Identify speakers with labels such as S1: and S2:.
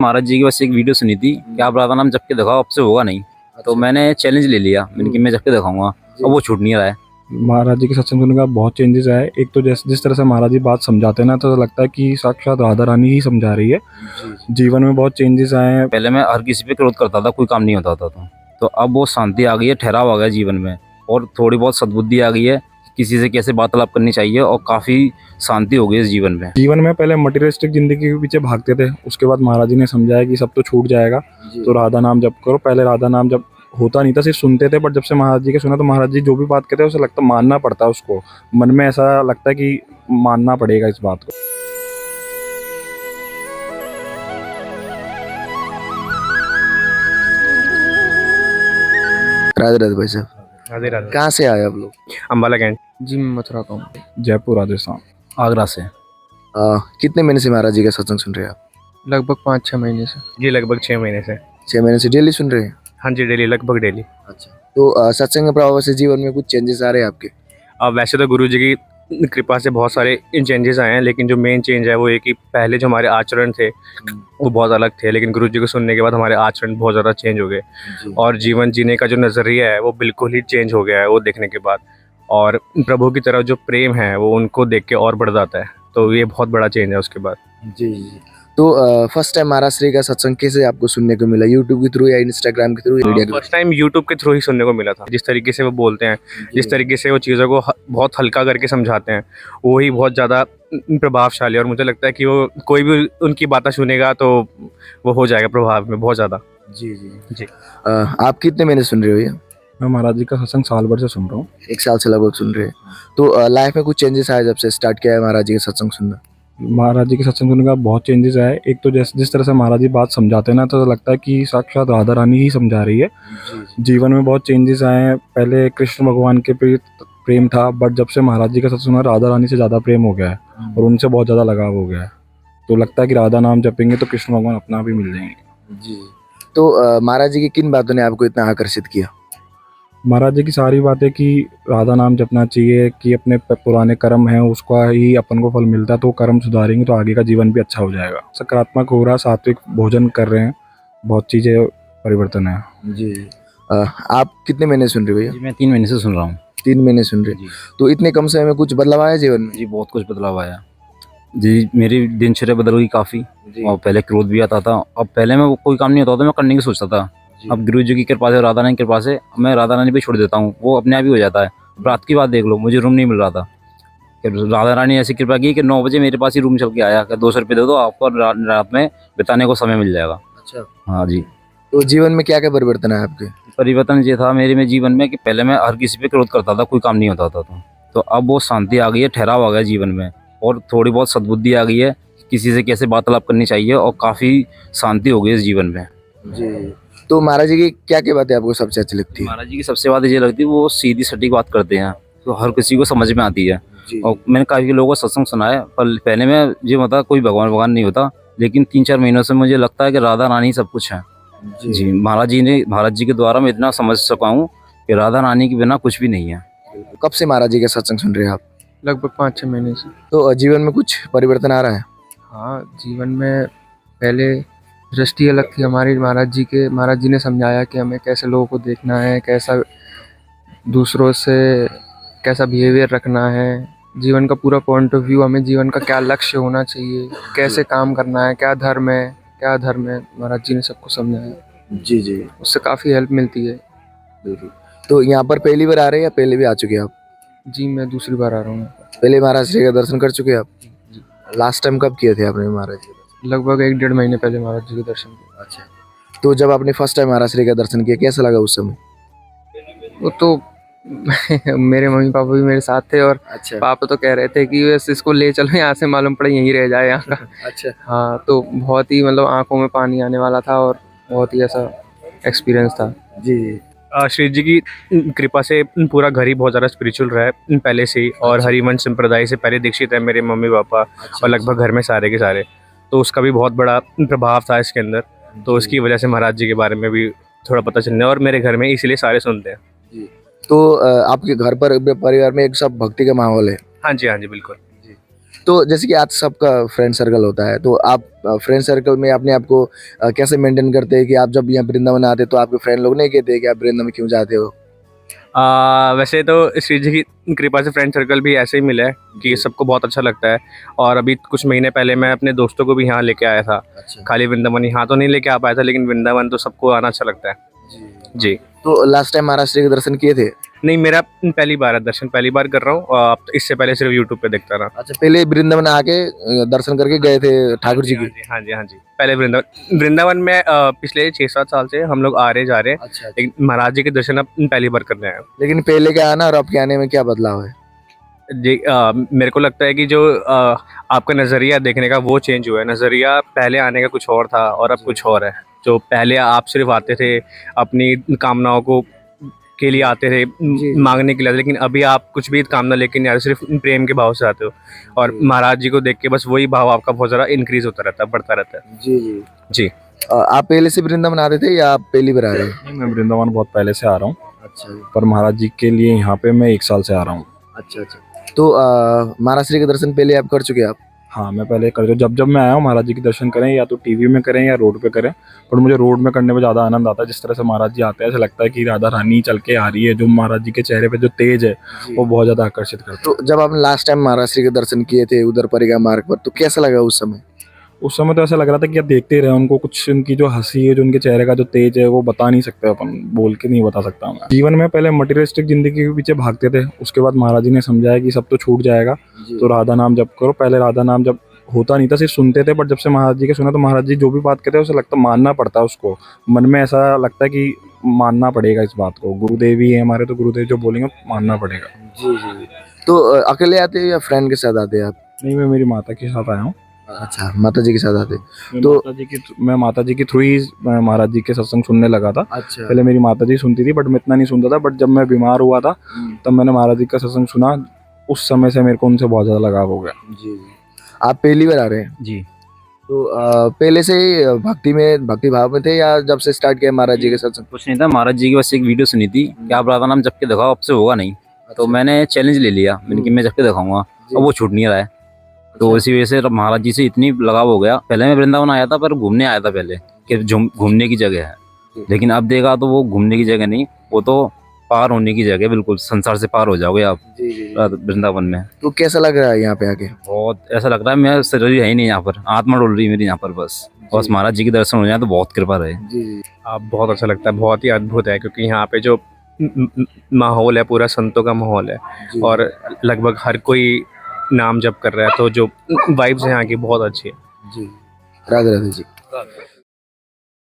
S1: महाराज जी की बस एक वीडियो सुनी थी कि आप राधा नाम जप के दिखाओ, अब से होगा नहीं। तो मैंने चैलेंज ले लिया, मैंने कि मैं जप के दिखाऊंगा, और वो छूट नहीं रहा है।
S2: महाराज जी के सत्संग सुनने का बहुत चेंजेस आए। एक तो जिस तरह से महाराज जी बात समझाते हैं ना, तो लगता है कि साक्षात राधा रानी ही समझा रही है। जीवन में बहुत चेंजेस आए हैं।
S1: पहले मैं हर किसी पे क्रोध करता था, कोई काम नहीं होता था, तो अब वो शांति आ गई है, ठहराव आ गया जीवन में, और थोड़ी बहुत सद्बुद्धि आ गई है, किसी से कैसे वार्तालाप करनी चाहिए, और काफ़ी शांति हो गई इस जीवन में।
S2: जीवन में पहले मटेरियलिस्टिक जिंदगी के पीछे भागते थे, उसके बाद महाराज जी ने समझाया कि सब तो छूट जाएगा, तो राधा नाम जप करो। पहले राधा नाम जप होता नहीं था, सिर्फ सुनते थे, बट जब से महाराज जी के सुना तो महाराज जी जो भी बात कहते हैं उसे लगता मानना पड़ता है, उसको मन में ऐसा लगता है कि मानना पड़ेगा इस बात को।
S3: राधे राधे भाई साहब,
S4: राधे राधे।
S3: कहाँ से आए आप लोग?
S4: अम्बाला कैंट
S5: जी मैं मथुरा का हूँ।
S2: जयपुर राजस्थान।
S1: आगरा से।
S3: कितने महीने से महाराज जी का सत्संग सुन रहे हैं आप?
S5: लगभग 5-6 महीने से।
S4: जी लगभग 6 महीने से।
S3: 6 महीने से डेली सुन रहे हैं?
S4: हाँ जी डेली, लगभग डेली।
S3: अच्छा, तो सत्संग के प्रभाव से जीवन में कुछ चेंजेस आ रहे हैं आपके?
S4: वैसे तो गुरु जी की कृपा से बहुत सारे चेंजेस आए हैं, लेकिन जो मेन चेंज है वो ये कि पहले जो हमारे आचरण थे वो बहुत अलग थे, लेकिन गुरु जी को सुनने के बाद हमारे आचरण बहुत ज़्यादा चेंज हो गए, और जीवन जीने का जो नज़रिया है वो बिल्कुल ही चेंज हो गया है वो देखने के बाद। और प्रभु की तरफ जो प्रेम है वो उनको देख के और बढ़ जाता है, तो ये बहुत बड़ा चेंज है उसके बाद।
S3: जी जी। तो फर्स्ट टाइम महाराज श्री का सत्संग कैसे आपको सुनने को मिला? यूट्यूब के थ्रू या इंस्टाग्राम के थ्रू?
S4: फर्स्ट टाइम यूट्यूब के थ्रू ही सुनने को मिला था। जिस तरीके से वो बोलते हैं, जिस तरीके से वो चीज़ों को बहुत हल्का करके समझाते हैं, वो ही बहुत ज़्यादा प्रभावशाली, और मुझे लगता है कि वो कोई भी उनकी बातें सुनेगा तो वो हो जाएगा प्रभाव में बहुत ज़्यादा।
S3: जी जी
S4: जी।
S3: आप कितने महीने सुन रहे हो ये?
S2: मैं महाराज जी का सत्संग साल भर से सुन रहा हूँ।
S3: 1 साल से लगभग सुन रहे हैं। तो लाइफ में कुछ चेंजेस आए जब से स्टार्ट किया है महाराज जी का सत्संग सुनना?
S2: महाराज जी के सत्संग सुनने का बहुत चेंजेस आए। एक तो जिस तरह से महाराज जी बात समझाते हैं ना, तो लगता है कि साक्षात राधा रानी ही समझा रही है। जीवन में बहुत चेंजेस आए हैं। पहले कृष्ण भगवान के प्रति प्रेम था, बट जब से महाराज जी का सत्संग सुना, राधा रानी से ज़्यादा प्रेम हो गया है, और उनसे बहुत ज़्यादा लगाव हो गया है। तो लगता है कि राधा नाम जपेंगे तो कृष्ण भगवान अपना भी मिल जाएंगे।
S3: जी। तो महाराज जी की किन बातों ने आपको इतना आकर्षित किया?
S2: महाराज जी की सारी बातें कि राधा नाम जपना चाहिए, कि अपने पुराने कर्म हैं उसका ही अपन को फल मिलता है, तो कर्म सुधारेंगे तो आगे का जीवन भी अच्छा हो जाएगा। सकारात्मक हो रहा, सात्विक भोजन कर रहे हैं, बहुत चीज़ें परिवर्तन है।
S3: जी। आप कितने महीने सुन रहे हो भैया?
S1: जी मैं 3 महीने से सुन रहा हूँ।
S3: 3 महीने सुन रहे। तो इतने कम समय में कुछ बदलाव आया जीवन में?
S1: जी बहुत कुछ बदलाव आया जी, मेरी दिनचर्या बदल गई काफ़ी। और पहले क्रोध भी आता था, अब पहले मैं कोई काम नहीं होता था मैं करने की सोचता था, अब गुरु जी की कृपा से, राधा रानी की कृपा से मैं राधा रानी पे छोड़ देता हूँ, वो अपने आप ही हो जाता है। रात की बात देख लो, मुझे रूम नहीं मिल रहा था, राधा रानी ऐसी कृपा की कि 9 बजे मेरे पास ही रूम चल के आया कि 200 रुपये दे दो, आपको रात में बिताने को समय मिल जाएगा।
S3: अच्छा।
S1: हाँ जी।
S3: तो जीवन में क्या क्या परिवर्तन है आपके?
S1: परिवर्तन ये था मेरे में जीवन में कि पहले मैं हर किसी पे क्रोध करता था, कोई काम नहीं होता था, तो अब वो शांति आ गई है, ठहराव आ गया जीवन में, और थोड़ी बहुत सद्बुद्धि आ गई है, किसी से कैसे वार्तालाप करनी चाहिए, और काफ़ी शांति हो गई इस जीवन में।
S3: जी। तो महाराज जी की क्या क्या बातें आपको सबसे अच्छी लगती है?
S1: महाराज जी की सबसे बात ये लगती है, वो सीधी सटीक बात करते हैं, तो हर किसी को समझ में आती है। और मैंने काफ़ी लोगों को सत्संग सुना है, पर पहले में ये मतलब कोई भगवान नहीं होता, लेकिन 3-4 महीनों से मुझे लगता है कि राधा रानी सब कुछ है। जी महाराज जी के द्वारा मैं इतना समझ सका हूँ कि राधा रानी के बिना कुछ भी नहीं है।
S3: कब से महाराज जी का सत्संग सुन रहे हैं आप?
S5: लगभग 5-6 महीने से।
S3: तो जीवन में कुछ परिवर्तन आ रहा है?
S5: हाँ, जीवन में पहले दृष्टि अलग थी हमारी। महाराज जी ने समझाया कि हमें कैसे लोगों को देखना है, कैसा दूसरों से कैसा बिहेवियर रखना है, जीवन का पूरा पॉइंट ऑफ व्यू, हमें जीवन का क्या लक्ष्य होना चाहिए, कैसे काम करना है, क्या धर्म है, महाराज जी ने सबको समझाया।
S3: जी जी।
S5: उससे काफ़ी हेल्प मिलती है।
S3: बिल्कुल। तो यहाँ पर पहली बार आ रहे हैं या पहले भी आ चुके हैं आप?
S5: जी मैं दूसरी बार आ रहा हूँ।
S3: पहले महाराज श्री का दर्शन कर चुके हैं आप? लास्ट टाइम कब किए थे आपने महाराज जी?
S5: लगभग 1-1.5 महीने पहले महाराज जी के दर्शन किए।
S3: अच्छा। तो जब आपने फर्स्ट टाइम महाराज श्री का दर्शन किया, कैसा लगा उस समय?
S5: वो तो मेरे मम्मी पापा भी मेरे साथ थे, और
S3: अच्छा।
S5: पापा तो कह रहे थे कि बस इसको ले चलो यहाँ से, मालूम पड़े यहीं रह जाए यहाँ का।
S3: अच्छा।
S5: हाँ, तो बहुत ही मतलब आंखों में पानी आने वाला था, और बहुत ही ऐसा एक्सपीरियंस था।
S3: जी।
S4: श्री जी की कृपा से पूरा घर ही बहुत ज़्यादा स्पिरिचुअल रहा है पहले से ही, और हरिवंश संप्रदाय से पहले दीक्षित है मेरे मम्मी पापा, और लगभग घर में सारे के सारे, तो उसका भी बहुत बड़ा प्रभाव था इसके अंदर, तो उसकी वजह से महाराज जी के बारे में भी थोड़ा पता चलने, और मेरे घर में इसीलिए सारे सुनते हैं।
S3: जी। तो आपके घर पर परिवार में एक सब भक्ति का माहौल है?
S4: हाँ जी बिल्कुल।
S3: तो जैसे कि आज सबका फ्रेंड सर्कल होता है, तो आप फ्रेंड सर्कल में अपने आप को कैसे मेंटेन करते हैं कि आप जब यहाँ वृंदावन आते तो आपके फ्रेंड लोग नहीं कहते कि आप वृंदावन क्यों जाते हो?
S4: वैसे तो श्री जी की कृपा से फ्रेंड सर्कल भी ऐसे ही मिला है कि सबको बहुत अच्छा लगता है। और अभी कुछ महीने पहले मैं अपने दोस्तों को भी यहाँ लेके आया था।
S3: अच्छा।
S4: खाली वृंदावन यहाँ तो नहीं लेके आ पाया था, लेकिन वृंदावन तो सबको आना अच्छा लगता है। जी।
S3: तो लास्ट टाइम महाराष्ट्र के दर्शन किए थे?
S4: नहीं, मेरा पहली बार है, दर्शन पहली बार कर रहा हूँ। और अब तो इससे पहले सिर्फ यूट्यूब पे देखता रहा।
S3: अच्छा, पहले वृंदावन आके दर्शन करके गए थे ठाकुर जी की?
S4: हाँ जी, हाँ जी। पहले वृंदावन में पिछले 6-7 साल से हम लोग आ रहे जा रहे हैं।
S3: अच्छा।
S4: लेकिन महाराज जी के दर्शन अब पहली बार कर रहे हैं।
S3: लेकिन पहले के आना और अब के आने में क्या बदलाव है?
S4: जी, मेरे को लगता है कि जो आपका नज़रिया देखने का वो चेंज हुआ है। नज़रिया पहले आने का कुछ और था और अब कुछ और है। जो पहले आप सिर्फ आते थे अपनी कामनाओं को के लिए आते थे, मांगने के लिए, लेकिन अभी आप कुछ भी कामना लेके नहीं आते, सिर्फ प्रेम के भाव से आते हो। और महाराज जी को देख के बस वही भाव आपका बहुत ज़्यादा इंक्रीज होता रहता है, बढ़ता रहता है।
S3: जी जी।
S4: जी।
S3: आप पहले से वृंदावन आते थे या आप पहली बार आ रहे हैं?
S2: नहीं, मैं वृंदावन बहुत पहले से आ रहा हूँ,
S3: अच्छा
S2: पर महाराज जी के लिए यहाँ पे मैं 1 साल से आ रहा हूँ।
S3: अच्छा अच्छा। तो महाराष्ट्र के दर्शन पहले आप कर चुके हैं आप?
S2: हाँ, मैं पहले कर, जब मैं आया हूँ महाराज जी के दर्शन करें या तो टीवी में करें या रोड पे करें, पर मुझे रोड में करने में ज़्यादा आनंद आता है। जिस तरह से महाराज जी आते हैं ऐसा लगता है कि राधा रानी चल के आ रही है। जो महाराज जी के चेहरे पे जो तेज है वो बहुत ज़्यादा आकर्षित करता है।
S3: तो जब आपने लास्ट टाइम महाराष्ट्र के दर्शन किए थे उधर परिगा मार्ग पर, तो कैसा लगा उस समय?
S2: उस समय तो ऐसा लग रहा था कि आप देखते ही रहे उनको। कुछ उनकी जो हंसी है, जो उनके चेहरे का जो तेज है, वो बता नहीं सकते, अपन बोल के नहीं बता सकता मैं। जीवन में पहले मटेरियलिस्टिक जिंदगी के पीछे भागते थे, उसके बाद महाराज जी ने समझाया कि सब तो छूट जाएगा, तो राधा नाम जप करो। पहले राधा नाम जब होता नहीं था, सिर्फ सुनते थे, बट जब से महाराज जी के सुना तो महाराज जी जो भी बात कहते हैं उसे लगता मानना पड़ता है। उसको मन में ऐसा लगता है कि मानना पड़ेगा इस बात को। गुरुदेव ही है हमारे, तो गुरुदेव जो बोलेंगे मानना पड़ेगा।
S3: जी जी। तो अकेले आते हैं या फ्रेंड के साथ आते हैं आप?
S2: नहीं, मैं मेरी माता के साथ आया हूँ।
S3: अच्छा, माता जी के साथ आते हैं।
S2: तो
S3: तो
S2: मैं माता जी के थ्रू ही महाराज जी के सत्संग सुनने लगा था।
S3: अच्छा।
S2: पहले मेरी माता जी सुनती थी, बट मैं इतना नहीं सुनता था। बट जब मैं बीमार हुआ था तब मैंने महाराज जी का सत्संग सुना। उस समय से मेरे को उनसे बहुत ज़्यादा लगाव हो गया।
S3: जी जी। आप पहली बार आ रहे हैं?
S1: जी।
S3: तो पहले से ही भक्ति भाव में थे या जब से स्टार्ट किया महाराज जी के सत्संग?
S1: कुछ नहीं था, महाराज जी की बस एक वीडियो सुनी थी कि आप राधा नाम जप के दिखाओ, अब से होगा नहीं। तो मैंने चैलेंज ले लिया, मैंने कि मैं जप के दिखाऊंगा, और वो छूट नहीं रहा है। तो इसी वजह से महाराज जी से इतनी लगाव हो गया। पहले मैं वृंदावन आया था, पर घूमने आया था पहले, कि घूमने की जगह है। लेकिन अब देखा तो वो घूमने की जगह नहीं, वो तो पार होने की जगह। बिल्कुल संसार से पार हो जाओगे आप वृंदावन में।
S3: तो कैसा लग रहा है यहाँ पे आके?
S1: बहुत ऐसा लग रहा है मेरा शरीर है ही नहीं यहाँ पर, आत्मा डोल रही है मेरी यहाँ पर। बस महाराज जी के दर्शन हो जाए तो बहुत कृपा रहे।
S3: जी जी।
S4: आप बहुत अच्छा लगता है, बहुत ही अद्भुत है, क्योंकि यहाँ पे जो माहौल है पूरा संतों का माहौल है। और लगभग हर कोई नाम जप कर रहा है, तो जो वाइब्स हैं यहाँ की बहुत अच्छी है।
S3: जी। राधे राधे जी।